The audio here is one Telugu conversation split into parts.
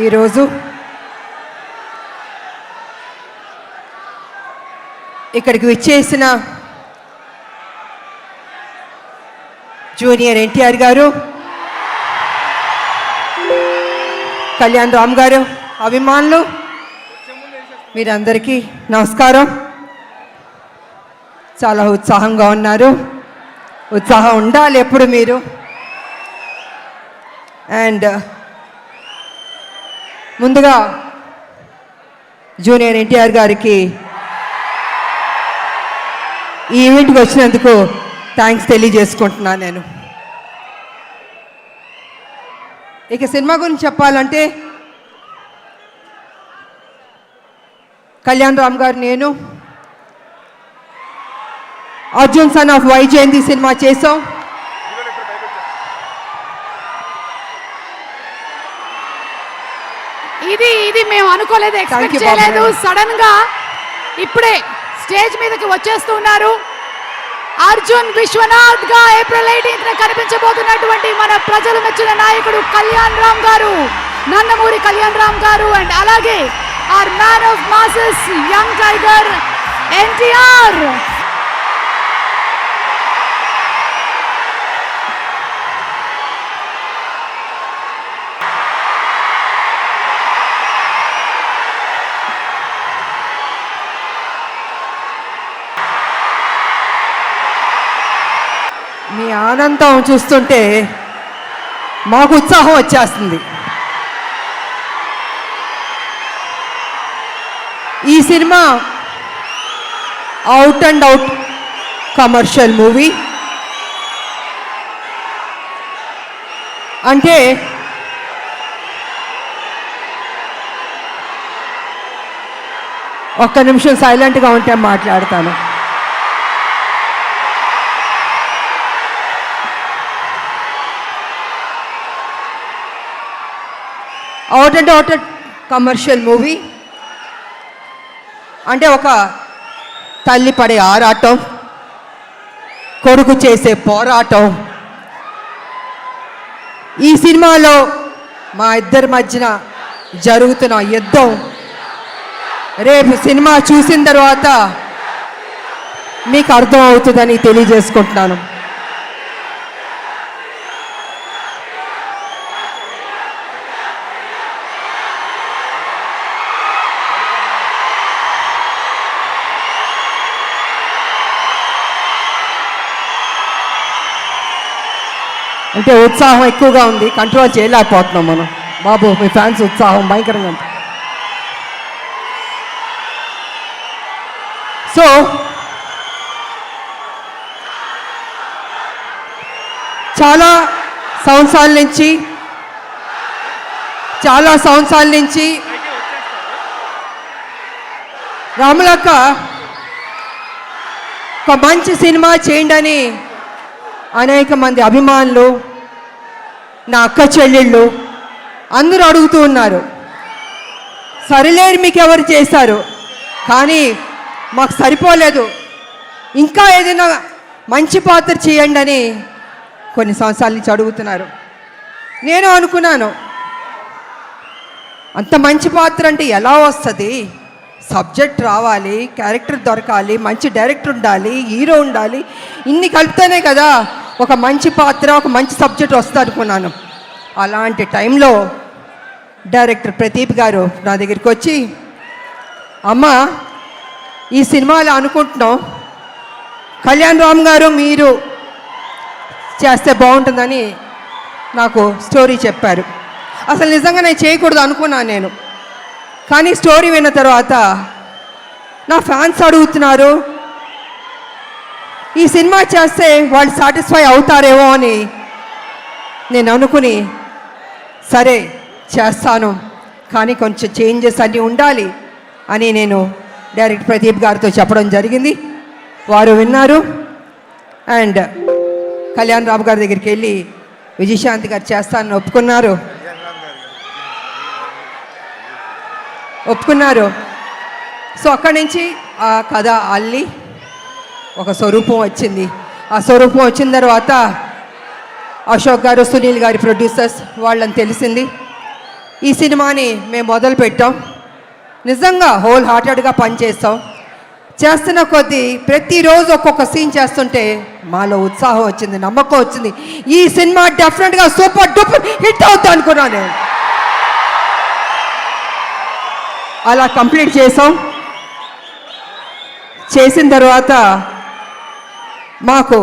ఈరోజు ఇక్కడికి విచ్చేసిన జూనియర్ ఎన్టీఆర్ గారు, కళ్యాణ్ రామ్ గారు, అభిమానులు మీరందరికీ నమస్కారం. చాలా ఉత్సాహంగా ఉన్నారు. ఉత్సాహం ఉండాలి ఎప్పుడు మీరు. అండ్ ముందుగా జూనియర్ ఎన్టీఆర్ గారికి ఈ ఈవెంట్కి వచ్చినందుకు థ్యాంక్స్ తెలియజేసుకుంటున్నాను. నేను ఇక సినిమా గురించి చెప్పాలంటే కళ్యాణ్ రామ్ గారు, నేను Arjun son of Vyjayanthi cinema చేసాం. ఇది మేము అనుకోలేదు, ఎక్స్పెక్ట్ చేయలేదు. సడన్ గా ఇప్పుడే స్టేజ్ మీదకి వచ్చేస్తున్నారు. అర్జున్ విశ్వనాథ్ గా ఏప్రిల్ 18న కనిపించబోతున్నటువంటి మన ప్రజలు మెచ్చిన నాయకుడు కళ్యాణ్ రామ్ గారు, నందమూరి కళ్యాణ్ రామ్ గారు. అండ్ అలాగే our man of masses young tiger NTR. మీ ఆనందం చూస్తుంటే మాకు ఉత్సాహం వచ్చేస్తుంది. ఈ cinema out and out commercial movie. అంటే ఒక్క నిమిషం సైలెంట్గా ఉంటే మాట్లాడతాను. Out and out commercial movie అంటే ఒక తల్లి పడే ఆరాటం, కొడుకు చేసే పోరాటం. ఈ సినిమాలో మా ఇద్దరి మధ్యన జరుగుతున్న యుద్ధం రేపు సినిమా చూసిన తర్వాత మీకు అర్థం అవుతుందని తెలియజేసుకుంటున్నాను. అంటే ఉత్సాహం ఎక్కువగా ఉంది, కంట్రోల్ చేయలేకపోతున్నాం మనం. బాబు, మీ ఫ్యాన్స్ ఉత్సాహం భయంకరంగా ఉంది. సో చాలా సంవత్సరాల నుంచి రాములక్క ఒక మంచి సినిమా చేయండి అని అనేక మంది అభిమానులు, నా అక్క చెల్లెళ్ళు అందరూ అడుగుతూ ఉన్నారు. సరిలేరు మీకు ఎవరు చేశారు, కానీ మాకు సరిపోలేదు, ఇంకా ఏదైనా మంచి పాత్ర చేయండి అని కొన్ని సంవత్సరాల నుంచి అడుగుతున్నారు. నేను అనుకున్నాను, అంత మంచి పాత్ర అంటే ఎలా వస్తుంది? సబ్జెక్ట్ రావాలి, క్యారెక్టర్ దొరకాలి, మంచి డైరెక్టర్ ఉండాలి, హీరో ఉండాలి, ఇన్ని కలిపితేనే కదా ఒక మంచి పాత్ర, ఒక మంచి సబ్జెక్ట్ వస్తుంది అనుకున్నాను. అలాంటి టైంలో డైరెక్టర్ ప్రదీప్ గారు నా దగ్గరికి వచ్చి, అమ్మ ఈ సినిమాలో అనుకుంటున్నాం, కళ్యాణ్ రామ్ గారు మీరు చేస్తే బాగుంటుందని నాకు స్టోరీ చెప్పారు. అసలు నిజంగా నేను చేయకూడదు అనుకున్నాను నేను. కానీ స్టోరీ విన్న తర్వాత నా ఫ్యాన్స్ అడుగుతున్నారు, ఈ సినిమా చేస్తే వాళ్ళు సాటిస్ఫై అవుతారేమో అని నేను అనుకుని, సరే చేస్తాను, కానీ కొంచెం చేంజెస్ అన్నీ ఉండాలి అని నేను డైరెక్టర్ ప్రదీప్ గారితో చెప్పడం జరిగింది. వారు విన్నారు. అండ్ కళ్యాణ్ రామ్ గారి దగ్గరికి వెళ్ళి విజయశాంతి గారు చేస్తానని ఒప్పుకున్నారు. సో అక్కడి నుంచి ఆ కథ అల్లి ఒక స్వరూపం వచ్చింది. ఆ స్వరూపం వచ్చిన తర్వాత అశోక్ గారు, సునీల్ గారి ప్రొడ్యూసర్స్ వాళ్ళని తెలిసింది. ఈ సినిమాని మేము మొదలు పెట్టాం. నిజంగా హోల్ హార్టెడ్గా పనిచేస్తాం. చేస్తున్న కొద్దీ ప్రతిరోజు ఒక్కొక్క సీన్ చేస్తుంటే మాలో ఉత్సాహం వచ్చింది, నమ్మకం వచ్చింది. ఈ సినిమా డెఫినెట్గా సూపర్ డూపర్ హిట్ అవుతా అనుకున్నాను నేను. అలా కంప్లీట్ చేసాం. చేసిన తర్వాత మాకు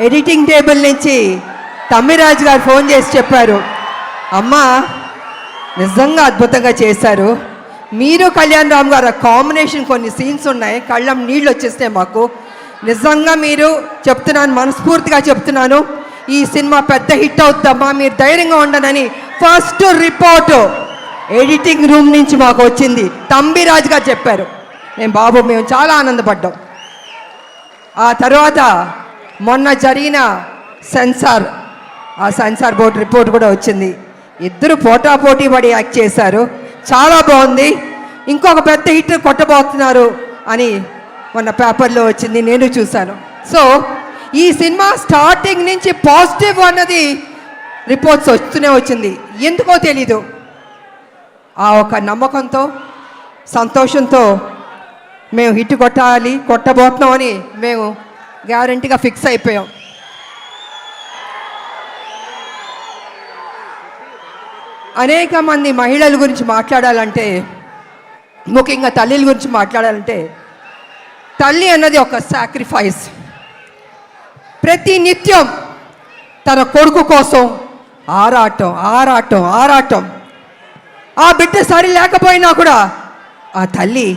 ఎడిటింగ్ టేబుల్ నుంచి తమ్మిరాజు గారు ఫోన్ చేసి చెప్పారు, అమ్మా నిజంగా అద్భుతంగా చేశారు, మీరు కళ్యాణ్ రామ్ గారు కాంబినేషన్ కొన్ని సీన్స్ ఉన్నాయి, కళ్ళం నీళ్ళు వచ్చేస్తాయి మాకు. నిజంగా మీరు చెప్తున్నాను, మనస్ఫూర్తిగా చెప్తున్నాను, ఈ సినిమా పెద్ద హిట్ అవుద్దమ్మా, మీరు ధైర్యంగా ఉండనని ఫస్ట్ రిపోర్టు ఎడిటింగ్ రూమ్ నుంచి మాకు వచ్చింది. తంబిరాజు గారు చెప్పారు. మేము చాలా ఆనందపడ్డాం. ఆ తర్వాత మొన్న జరిగిన సెన్సార్ బోర్డు రిపోర్ట్ కూడా వచ్చింది. ఇద్దరు పోటాపోటీ పడి యాక్ట్ చేశారు, చాలా బాగుంది, ఇంకొక పెద్ద హిట్ కొట్టబోతున్నారు అని మొన్న పేపర్లో వచ్చింది, నేను చూశాను. సో ఈ సినిమా స్టార్టింగ్ నుంచి పాజిటివ్ అన్నది రిపోర్ట్స్ వస్తూనే వచ్చింది. ఎందుకో తెలీదు, ఆ ఒక నమ్మకంతో సంతోషంతో మేము హిట్ కొట్టబోతున్నామని మేము గ్యారంటీగా ఫిక్స్ అయిపోయాం. అనేక మంది మహిళల గురించి మాట్లాడాలంటే, ముఖ్యంగా తల్లిల గురించి మాట్లాడాలంటే, తల్లి అన్నది ఒక సాక్రిఫైస్. ప్రతి నిత్యం తన కొడుకు కోసం ఆరాటం. ఆ బిడ్డ సరి లేకపోయినా కూడా ఆ తల్లి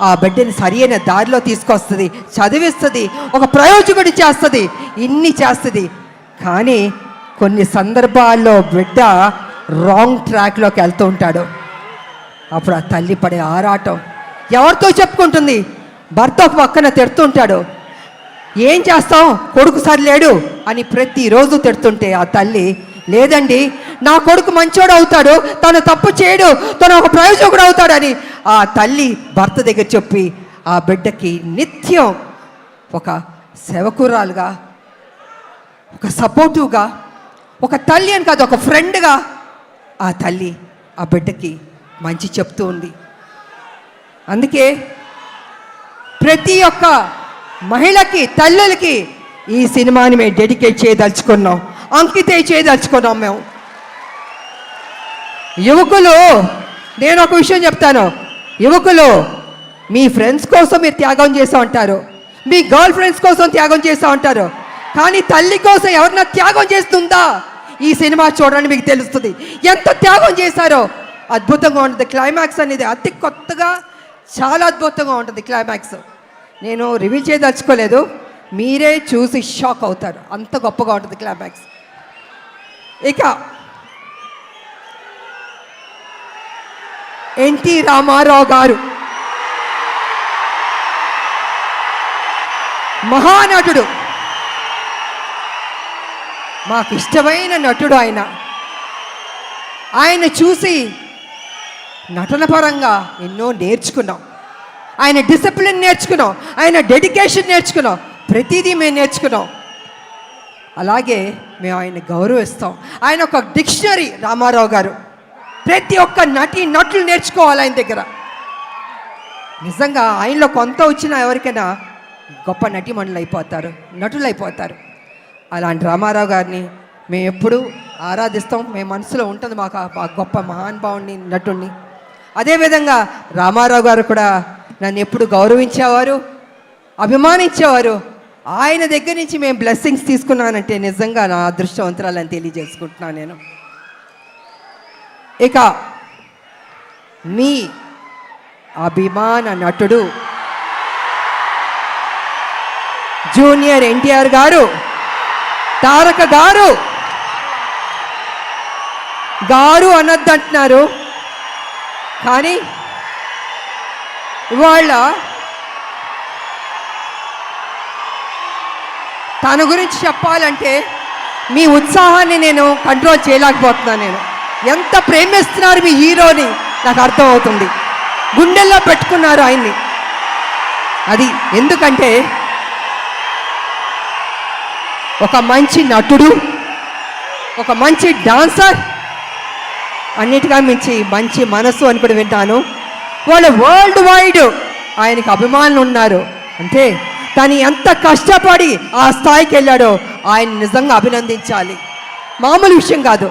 ఆ బిడ్డని సరి అయిన దారిలో తీసుకొస్తుంది, చదివిస్తుంది, ఒక ప్రయోజకుడి చేస్తుంది, ఇన్ని చేస్తుంది. కానీ కొన్ని సందర్భాల్లో బిడ్డ రాంగ్ ట్రాక్లోకి వెళ్తూ ఉంటాడు. అప్పుడు ఆ తల్లి పడే ఆరాటం ఎవరితో చెప్పుకుంటుంది? భర్త ఒక పక్కన తిడుతుంటాడు, ఏం చేస్తాం కొడుకు సరిలేడు అని ప్రతిరోజు తిడుతుంటే ఆ తల్లి, లేదండి నా కొడుకు మంచోడు అవుతాడు, తను తప్పు చేయడు, తను ఒక ప్రయోజకుడు అవుతాడని ఆ తల్లి భర్త దగ్గర చెప్పి ఆ బిడ్డకి నిత్యం ఒక సేవకురాలుగా, ఒక సపోర్టివ్గా, ఒక తల్లి అని కాదు ఒక ఫ్రెండ్గా ఆ తల్లి ఆ బిడ్డకి మంచి చెప్తూ ఉంది. అందుకే ప్రతి ఒక్క మహిళకి, తల్లులకి ఈ సినిమాని మేము డెడికేట్ చేయదలుచుకున్నాం, అంకితం చేయదలుచుకున్నాం మేము. యువకులు, నేను ఒక విషయం చెప్తాను, యువకులు మీ ఫ్రెండ్స్ కోసం మీరు త్యాగం చేస్తూ ఉంటారు, మీ గర్ల్ ఫ్రెండ్స్ కోసం త్యాగం చేస్తూ ఉంటారు, కానీ తల్లి కోసం ఎవరన్నా త్యాగం చేస్తుందా? ఈ సినిమా చూడండి, మీకు తెలుస్తుంది ఎంత త్యాగం చేశారో. అద్భుతంగా ఉంటుంది క్లైమాక్స్ అనేది, అతి కొత్తగా చాలా అద్భుతంగా ఉంటుంది క్లైమాక్స్. నేను రివీల్ చేయదలుచుకోలేదు, మీరే చూసి షాక్ అవుతారు, అంత గొప్పగా ఉంటుంది క్లైమాక్స్. ఇక ఎన్టీ రామారావు గారు మహానటుడు, మాకు ఇష్టమైన నటుడు ఆయన చూసి నటన పరంగా ఎన్నో నేర్చుకున్నాం, ఆయన డిసిప్లిన్ నేర్చుకున్నాం, ఆయన డెడికేషన్ నేర్చుకున్నాం, ప్రతిదీ మేము నేర్చుకున్నాం. అలాగే మేము ఆయన గౌరవిస్తాం. ఆయన ఒక డిక్షనరీ రామారావు గారు, ప్రతి ఒక్క నటులు నేర్చుకోవాలి ఆయన దగ్గర. నిజంగా ఆయనలో కొంత వచ్చినా ఎవరికైనా గొప్ప నటులు అయిపోతారు. అలాంటి రామారావు గారిని మేము ఎప్పుడూ ఆరాధిస్తాం, మేము మనసులో ఉంటుంది మాకు ఆ గొప్ప మహానుభావుని, నటుడిని. అదేవిధంగా రామారావు గారు కూడా నన్ను ఎప్పుడు గౌరవించేవారు, అభిమానించేవారు. ఆయన దగ్గర నుంచి మేము బ్లెస్సింగ్స్ తీసుకున్నానంటే నిజంగా నా అదృష్టవంతురాలని తెలియజేసుకుంటున్నాను నేను. ఇక మీ అభిమాన నటుడు జూనియర్ ఎన్టీఆర్ గారు, తారక గారు అనొద్దంటున్నారు, కానీ ఇవాళ తన గురించి చెప్పాలంటే మీ ఉత్సాహాన్ని నేను కంట్రోల్ చేయలేకపోతున్నాను. నేను ఎంత ప్రేమిస్తున్నారు మీ హీరోని నాకు అర్థమవుతుంది, గుండెల్లో పెట్టుకున్నారు ఆయన్ని. అది ఎందుకంటే ఒక మంచి నటుడు, ఒక మంచి డాన్సర్, అన్నిటిగా మించి మంచి మనసు అని కూడా వింటాను. వాళ్ళు వరల్డ్ వైడ్ ఆయనకి అభిమానులు ఉన్నారు. అంటే తను ఎంత కష్టపడి ఆ స్థాయికి వెళ్ళాడో ఆయన నిజంగా అభినందించాలి. మామూలు విషయం కాదు.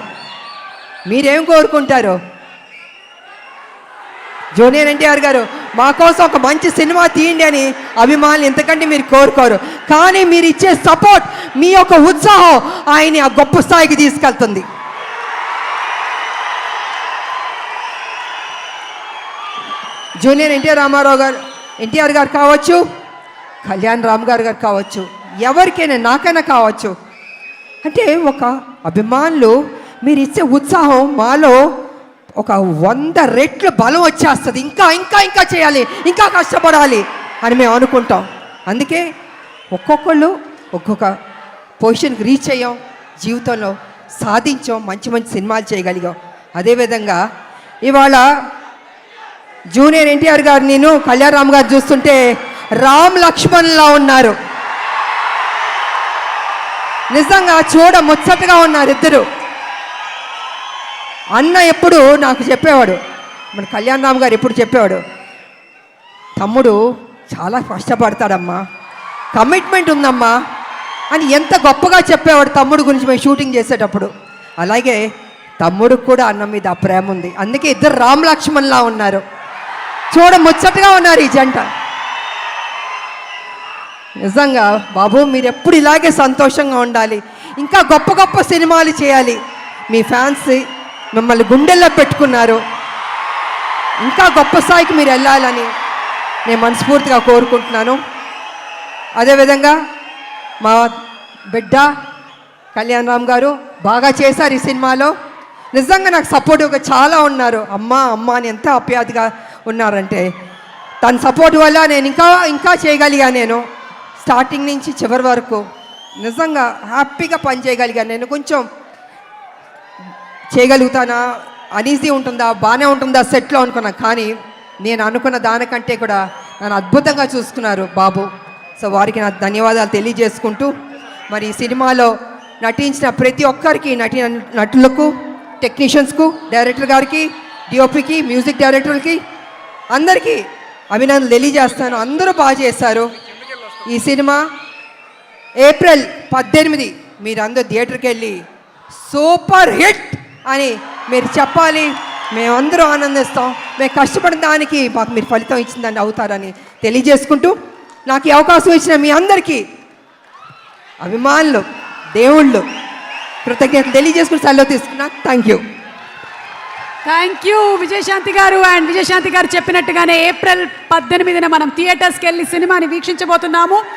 మీరేం కోరుకుంటారు? జూనియర్ ఎన్టీఆర్ గారు మా కోసం ఒక మంచి సినిమా తీయండి అని అభిమానులు ఎంతకంటే మీరు కోరుకోరు. కానీ మీరు ఇచ్చే సపోర్ట్, మీ యొక్క ఉత్సాహం ఆయన్ని ఆ గొప్ప స్థాయికి తీసుకెళ్తుంది. జూనియర్ ఎన్టీఆర్ గారు కావచ్చు, కళ్యాణ్ రామ్ గారు కావచ్చు, ఎవరికైనా నాకైనా కావచ్చు. అంటే ఒక అభిమానులు మీరు ఇచ్చే ఉత్సాహం మాలో ఒక 100 రెట్లు బలం వచ్చేస్తుంది. ఇంకా ఇంకా ఇంకా చేయాలి, ఇంకా కష్టపడాలి అని మేము అనుకుంటాం. అందుకే ఒక్కొక్కళ్ళు ఒక్కొక్క పొజిషన్కి రీచ్ అయ్యాం, జీవితంలో సాధించాం, మంచి మంచి సినిమాలు చేయగలిగాం. అదేవిధంగా ఇవాళ జూనియర్ ఎన్టీఆర్ గారు, నేను కళ్యాణ్ రామ్ గారు చూస్తుంటే రామ్ లక్ష్మణ్లా ఉన్నారు. నిజంగా చూడ ముచ్చటగా ఉన్నారు ఇద్దరు. అన్న ఎప్పుడు నాకు చెప్పేవాడు, మన కళ్యాణ్ రామ్ గారు ఎప్పుడు చెప్పేవాడు, తమ్ముడు చాలా కష్టపడతాడమ్మా, కమిట్మెంట్ ఉందమ్మా అని ఎంత గొప్పగా చెప్పేవాడు తమ్ముడు గురించి మేము షూటింగ్ చేసేటప్పుడు. అలాగే తమ్ముడికి కూడా అన్న మీద ఆ ప్రేమ ఉంది. అందుకే ఇద్దరు రామ్ లక్ష్మణ్లా ఉన్నారు, చూడ ముచ్చటగా ఉన్నారు ఈ జంట. నిజంగా బాబు మీరు ఎప్పుడు ఇలాగే సంతోషంగా ఉండాలి, ఇంకా గొప్ప గొప్ప సినిమాలు చేయాలి. మీ ఫ్యాన్స్ మిమ్మల్ని గుండెల్లో పెట్టుకున్నారు, ఇంకా గొప్ప స్థాయికి మీరు వెళ్ళాలని నేను మనస్ఫూర్తిగా కోరుకుంటున్నాను. అదేవిధంగా మా బిడ్డ కళ్యాణ్ రామ్ గారు బాగా చేశారు ఈ సినిమాలో. నిజంగా నాకు సపోర్టివ్గా చాలా ఉన్నారు. అమ్మ అమ్మ అని ఎంత ఆప్యాయతగా ఉన్నారంటే, తన సపోర్ట్ వల్ల నేను ఇంకా ఇంకా చేయగలిగా. నేను స్టార్టింగ్ నుంచి చివరి వరకు నిజంగా హ్యాపీగా పనిచేయగలిగాను. నేను కొంచెం చేయగలుగుతానా, అనీజీ ఉంటుందా, బాగానే ఉంటుందా సెట్లో అనుకున్నా. కానీ నేను అనుకున్న దానికంటే కూడా నన్ను అద్భుతంగా చూసుకున్నారు బాబు. సో వారికి నా ధన్యవాదాలు తెలియజేసుకుంటూ, మరి ఈ సినిమాలో నటించిన ప్రతి ఒక్కరికి, నటులకు, టెక్నీషియన్స్కు, డైరెక్టర్ గారికి, డిఓపికి, మ్యూజిక్ డైరెక్టర్కి అందరికీ అభినందనలు తెలియజేస్తాను. అందరూ బాగా చేశారు. ఈ సినిమా ఏప్రిల్ 18 మీరందరూ థియేటర్కి వెళ్ళి సూపర్ హిట్ అని మీరు చెప్పాలి. మేమందరూ ఆనందిస్తాం. మేము కష్టపడిన దానికి మాకు మీరు ఫలితం ఇచ్చిందని అవుతారని తెలియజేసుకుంటూ, నాకు ఈ అవకాశం ఇచ్చిన మీ అందరికీ అభిమానులు, దేవుళ్ళు కృతజ్ఞతలు తెలియజేసుకుని సెలవు తీసుకున్నా. థ్యాంక్ యూ విజయశాంతి గారు. అండ్ విజయశాంతి గారు చెప్పినట్టుగానే ఏప్రిల్ 18న మనం థియేటర్స్కి వెళ్ళి సినిమాని వీక్షించబోతున్నాము.